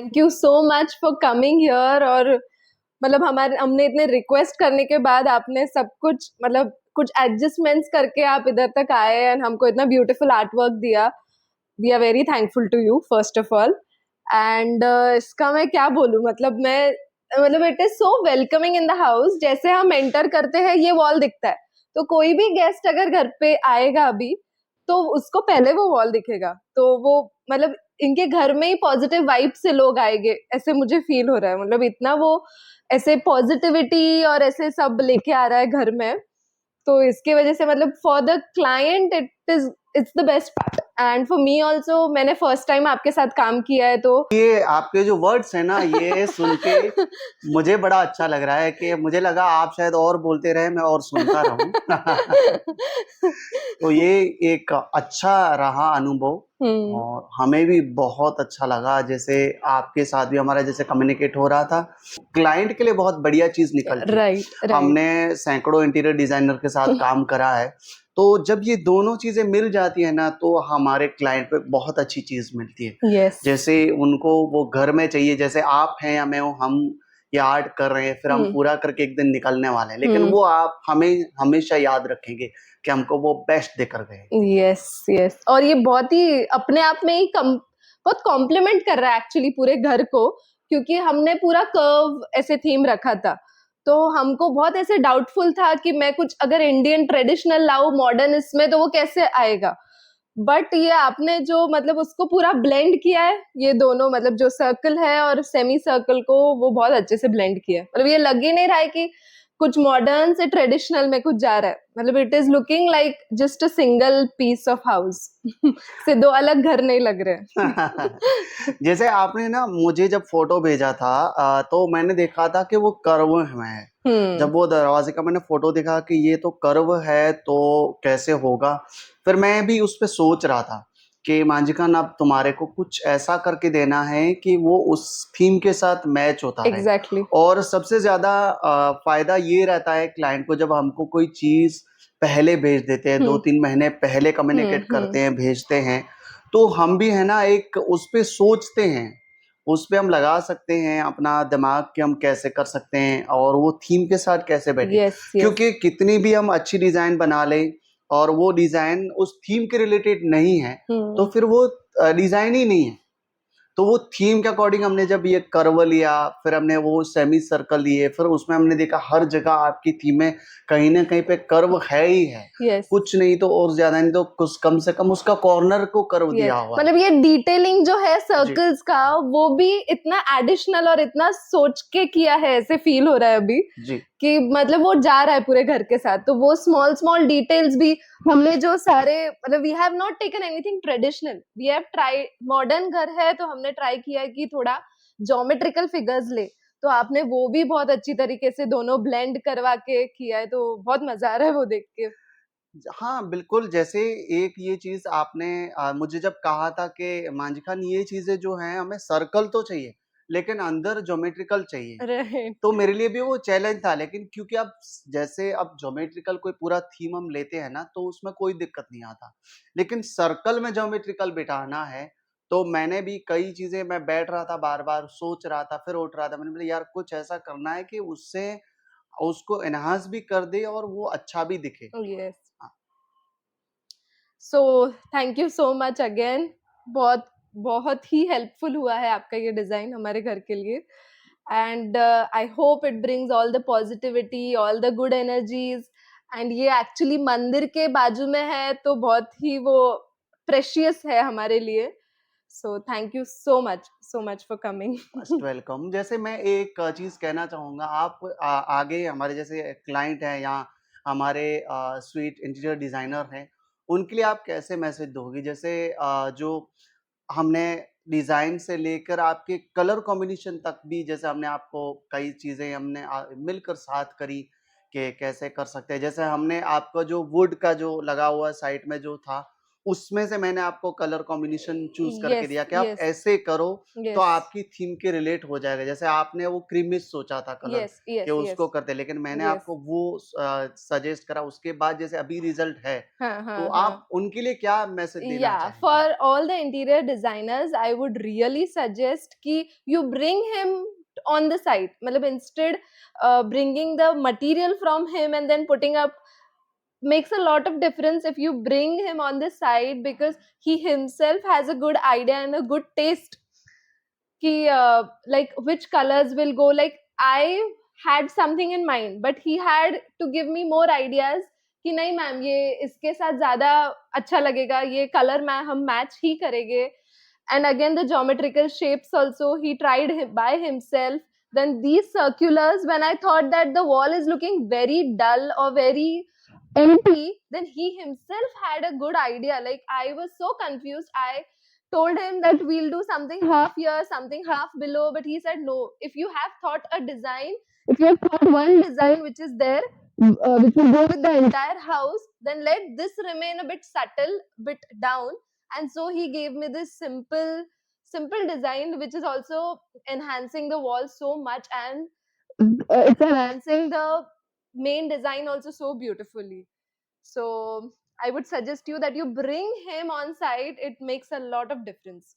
Thank you so much for coming here. और मतलब हमारे हमने इतने रिक्वेस्ट करने के बाद आपने सब कुछ मतलब कुछ एडजस्टमेंट्स करके आप इधर तक आए एंड हमको इतना ब्यूटीफुल आर्ट वर्क दिया। We are very thankful to you first of all. And इसका मैं क्या बोलूं, मतलब it is so welcoming in the house. जैसे हम एंटर करते हैं ये वॉल दिखता है, तो कोई भी गेस्ट अगर घर पे आएगा अभी तो उसको पहले वो वॉल दिखेगा, तो वो मतलब इनके घर में ही पॉजिटिव वाइब से लोग आएंगे, ऐसे मुझे फील हो रहा है। मतलब इतना वो ऐसे पॉजिटिविटी और ऐसे सब लेके आ रहा है घर में। तो इसके वजह से मतलब for the client it's the best part and for me also. मैंने फर्स्ट टाइम आपके साथ काम किया है तो ये आपके जो वर्ड्स है ना, ये सुन के मुझे बड़ा अच्छा लग रहा है कि मुझे लगा आप शायद और बोलते रहे, मैं और सुनता रहूं। तो ये एक अच्छा रहा अनुभव और हमें भी बहुत अच्छा लगा। जैसे आपके साथ भी हमारा जैसे कम्युनिकेट हो रहा था, क्लाइंट के लिए बहुत बढ़िया चीज निकलती। राइट हमने सैकड़ों इंटीरियर डिजाइनर के साथ काम करा है, तो जब ये दोनों चीजें मिल जाती है ना, तो हमारे क्लाइंट पे बहुत अच्छी चीज मिलती है। यस जैसे उनको वो घर में चाहिए, जैसे आप हैं या मैं हूं, हम ये आर्ट कर रहे हैं, फिर हम पूरा करके एक दिन निकलने वाले हैं, लेकिन वो आप हमें हमेशा याद रखेंगे कि हमको वो बेस्ट देकर गए। Yes yes. और ये बहुत ही अपने आप में ही बहुत कॉम्प्लीमेंट कर रहा है एक्चुअली पूरे घर को, क्योंकि हमने पूरा कर्व ऐसे थीम रखा था। तो हमको बहुत ऐसे डाउटफुल था कि मैं कुछ अगर इंडियन ट्रेडिशनल लाऊं मॉडर्न इसमें तो वो कैसे आएगा। बट ये आपने जो मतलब उसको पूरा ब्लेंड किया है, ये दोनों मतलब जो सर्कल है और सेमी सर्कल को वो बहुत अच्छे से ब्लेंड किया है। मतलब ये लग ही नहीं रहा है कि कुछ मॉडर्न से ट्रेडिशनल में कुछ जा रहा है। मतलब it is looking like just a single piece of house से दो अलग घर नहीं लग रहे। जैसे आपने ना मुझे जब फोटो भेजा था, तो मैंने देखा था कि वो कर्व में है। जब वो दरवाजे का मैंने फोटो देखा कि ये तो कर्व है, तो कैसे होगा। फिर मैं भी उस पे सोच रहा था कि मांजिकन, अब तुम्हारे को कुछ ऐसा करके देना है कि वो उस थीम के साथ मैच होता रहे। एग्जैक्टली और सबसे ज्यादा फायदा ये रहता है क्लाइंट को, जब हमको कोई चीज पहले भेज देते हैं, 2-3 महीने पहले कम्युनिकेट करते हैं, भेजते हैं, तो हम भी है ना एक उस पे सोचते हैं, उस पे हम लगा सकते हैं अपना दिमाग कि हम कैसे कर सकते हैं और वो थीम के साथ कैसे बैठे। यस यस क्योंकि कितनी भी हम अच्छी डिजाइन बना लें और वो डिजाइन उस थीम के रिलेटेड नहीं है, तो फिर वो डिजाइन ही नहीं है। तो वो थीम के अकॉर्डिंग हमने जब ये कर्व लिया, फिर हमने वो सेमी सर्कल लिए, फिर उसमें हमने देखा हर जगह आपकी थीम में कहीं ना कहीं पे कर्व है ही है। यस कुछ नहीं तो और ज्यादा नहीं तो कुछ कम से कम उसका कॉर्नर को कर्व दिया यस। हुआ है। मतलब ये डिटेलिंग जो है जी सर्कल्स का वो भी इतना एडिशनल और इतना सोच के किया है, ऐसे फील हो रहा है अभी जी कि मतलब वो जा रहा है पूरे घर के साथ। तो वो स्मॉल स्मॉल डिटेल्स भी हमने जो सारे मतलब we have not taken anything traditional, we have try modern घर है तो हमने ट्राई किया कि थोड़ा ज्योमेट्रिकल फिगर्स ले। तो आपने वो भी बहुत अच्छी तरीके से दोनों ब्लेंड करवा के किया है, तो बहुत मजा आ रहा है वो देख के। हाँ बिल्कुल। जैसे एक ये चीज आपने मुझे जब कहा था कि मांझखान ये चीजें जो हैं हमें सर्कल तो चाहिए लेकिन अंदर ज्योमेट्रिकल चाहिए, राइट तो मेरे लिए भी वो चैलेंज था। लेकिन क्योंकि अब जैसे अब ज्योमेट्रिकल कोई पूरा थीम हम लेते हैं ना, तो उसमें कोई दिक्कत नहीं आता, लेकिन सर्कल में ज्योमेट्रिकल बिठाना है। तो मैंने भी कई चीजें, मैं बैठ रहा था बार बार सोच रहा था, फिर उठ रहा था, मैंने बोला यार कुछ ऐसा करना है कि उससे उसको एनहांस भी कर दे और वो अच्छा भी दिखे। यस। हाँ, so thank you so much again. बहुत बहुत ही हेल्पफुल हुआ है आपका ये डिजाइन हमारे घर के लिए। And I hope it brings all the positivity, all the good energies. And ये एक्चुअली मंदिर के बाजू में है तो बहुत ही वो प्रेशियस है हमारे लिए। So thank you so much for coming. Most welcome. जैसे मैं एक चीज कहना चाहूंगा, आप आगे हमारे जैसे क्लाइंट हैं या हमारे स्वीट इंटीरियर डिजाइनर हैं, उनके लिए आप कैसे मैसेज दोगे? जैसे जो हमने डिजाइन से लेकर आपके कलर कॉम्बिनेशन तक भी, जैसे हमने आपको कई चीजें हमने मिलकर साथ करी कि कैसे कर सकते हैं। जैसे हमने आपका जो वुड का जो लगा हुआ साइड में जो था, उसमें से मैंने आपको कलर कॉम्बिनेशन चूज़ करके यस, दिया कि आप यस, ऐसे करो, तो यस, आपकी थीम के रिलेट हो जाएगा। जैसे आपने वो क्रीमिश सोचा था कलर यस, कि यस, उसको यस, करते, लेकिन मैंने यस। आपको वो सजेस्ट करा, उसके बाद जैसे अभी रिज़ल्ट है, हाँ, तो हाँ, हाँ। आप उनके लिए क्या मैसेज देना Yeah, चाहेंगी? for all the interior designers, I would really suggest कि you bring him on the site. मतलब instead bringing the material from him and then putting up makes a lot of difference if you bring him on the site, because he himself has a good idea and a good taste कि like which colors will go. Like I had something in mind but he had to give me more ideas कि नहीं ma'am ये इसके साथ ज्यादा अच्छा लगेगा, ये कलर मैं हम मैच ही करेंगे. And again the geometrical shapes also he tried by himself. Then these circulars, when I thought that the wall is looking very dull or very empty, then he himself had a good idea. Like I was so confused. I told him that we'll do something half here, something half below, but he said no. If you have thought a design, if you have thought one design which is there, which will go with the entire house, then let this remain a bit subtle, bit down. And so he gave me this simple design which is also enhancing the wall so much, and it's enhancing the main design also so beautifully. So I would suggest you that you bring him on site. It makes a lot of difference.